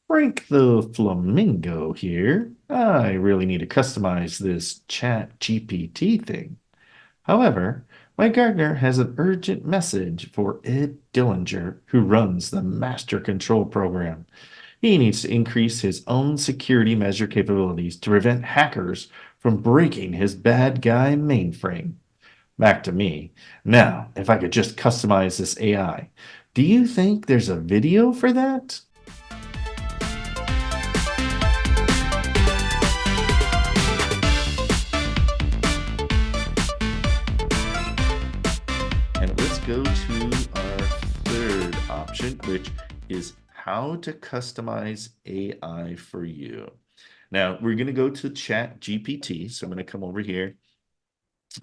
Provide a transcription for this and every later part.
Frank the Flamingo here. I really need to customize this chat GPT thing. However, my gardener has an urgent message for Ed Dillinger, who runs the master control program. He needs to increase his own security measure capabilities to prevent hackers from breaking his bad guy mainframe. Back to me. Now, if I could just customize this AI, do you think there's a video for that? And let's go to our third option, which is how to customize AI for you. Now, we're going to go to Chat GPT. So I'm going to come over here.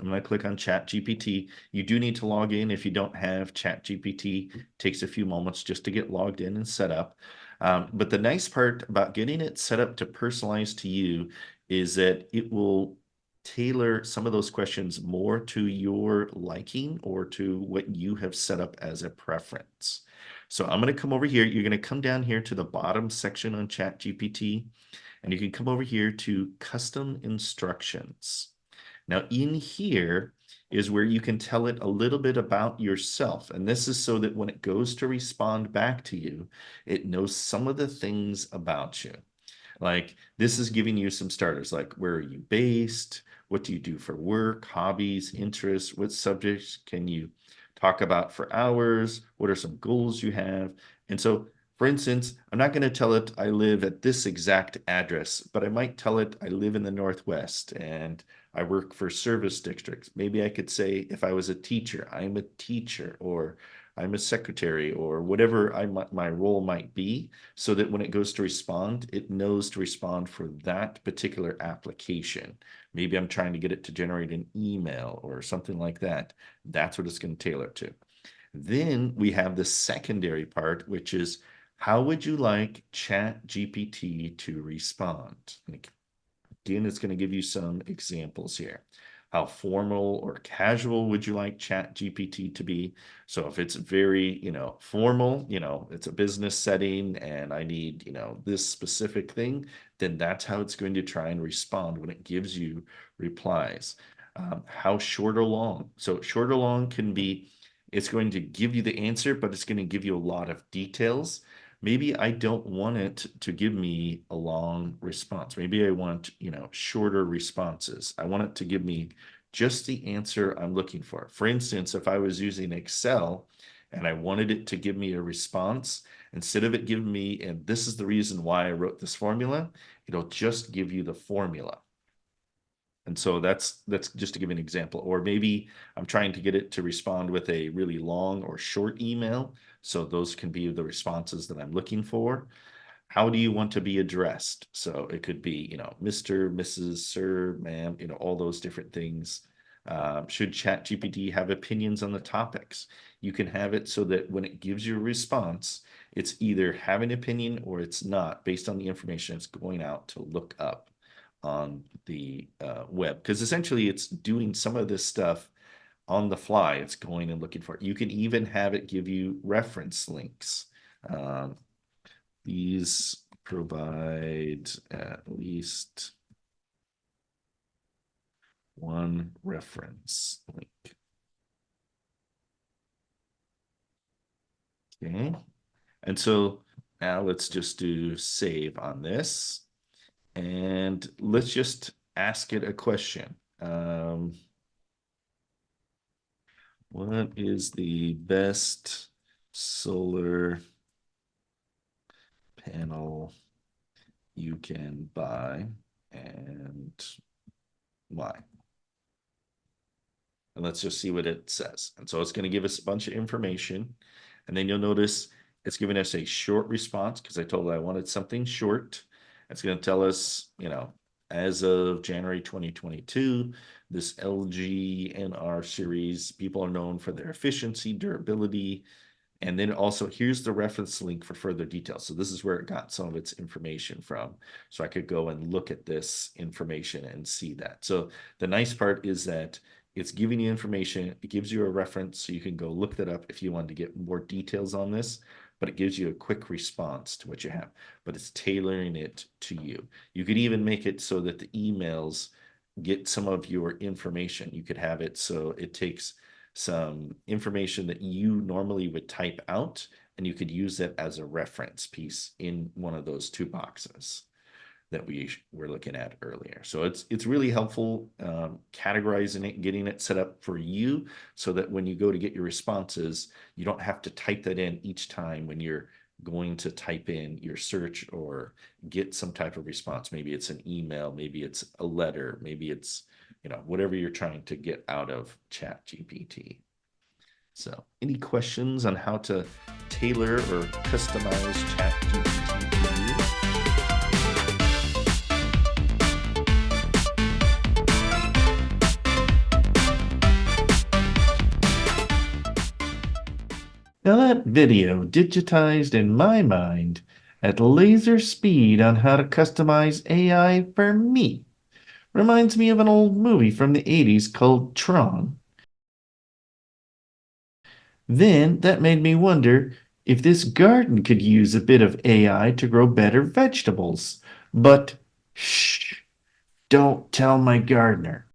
I'm going to click on Chat GPT. You do need to log in if you don't have Chat GPT. It takes a few moments just to get logged in and set up. But the nice part about getting it set up to personalize to you is that it will tailor some of those questions more to your liking or to what you have set up as a preference. So I'm going to come over here. You're going to come down here to the bottom section on Chat GPT, and you can come over here to custom instructions. Now in here is where you can tell it a little bit about yourself. And this is so that when it goes to respond back to you, it knows some of the things about you. Like this is giving you some starters, like where are you based? What do you do for work, hobbies, interests? What subjects can you talk about for hours? What are some goals you have? And so, for instance, I'm not going to tell it I live at this exact address, but I might tell it I live in the Northwest and I work for service districts. Maybe I could say if I was a teacher, I'm a teacher, or I'm a secretary, or whatever my role might be, so that when it goes to respond, it knows to respond for that particular application. Maybe I'm trying to get it to generate an email or something like that. That's what it's going to tailor to. Then we have the secondary part, which is how would you like Chat GPT to respond? Again, it's going to give you some examples here. How formal or casual would you like Chat GPT to be? So if it's very, formal, it's a business setting and I need, this specific thing, then that's how it's going to try and respond when it gives you replies. How short or long? So short or long can be, it's going to give you the answer, but it's going to give you a lot of details. Maybe I don't want it to give me a long response. Maybe I want, shorter responses. I want it to give me just the answer I'm looking for. For instance, if I was using Excel and I wanted it to give me a response, instead of it giving me, and this is the reason why I wrote this formula, it'll just give you the formula. And so that's just to give an example. Or maybe I'm trying to get it to respond with a really long or short email. So those can be the responses that I'm looking for. How do you want to be addressed? So it could be, Mr., Mrs., Sir, ma'am, all those different things. Should ChatGPT have opinions on the topics? You can have it so that when it gives you a response, it's either have an opinion or it's not, based on the information it's going out to look up on the web. Because essentially it's doing some of this stuff on the fly. It's going and looking for it. You can even have it give you reference links. These provide at least one reference link. Okay. And so now let's just do save on this. And let's just ask it a question. What is the best solar panel you can buy and why? And let's just see what it says. And so it's going to give us a bunch of information. And then you'll notice it's giving us a short response because I told it I wanted something short. It's going to tell us, as of January 2022, this LG NR series, people are known for their efficiency, durability, and then also here's the reference link for further details. So this is where it got some of its information from. So I could go and look at this information and see that. So the nice part is that it's giving you information. It gives you a reference so you can go look that up if you want to get more details on this. but it gives you a quick response to what you have, but it's tailoring it to you. You could even make it so that the emails get some of your information. You could have it so it takes some information that you normally would type out, and you could use that as a reference piece in one of those two boxes that we were looking at earlier. So it's really helpful categorizing it, getting it set up for you so that when you go to get your responses, you don't have to type that in each time when you're going to type in your search or get some type of response. Maybe it's an email, maybe it's a letter, maybe it's, whatever you're trying to get out of ChatGPT. So, any questions on how to tailor or customize ChatGPT for you? Now that video digitized in my mind at laser speed on how to customize AI for me. Reminds me of an old movie from the 80s called Tron. Then that made me wonder if this garden could use a bit of AI to grow better vegetables. But shh, don't tell my gardener.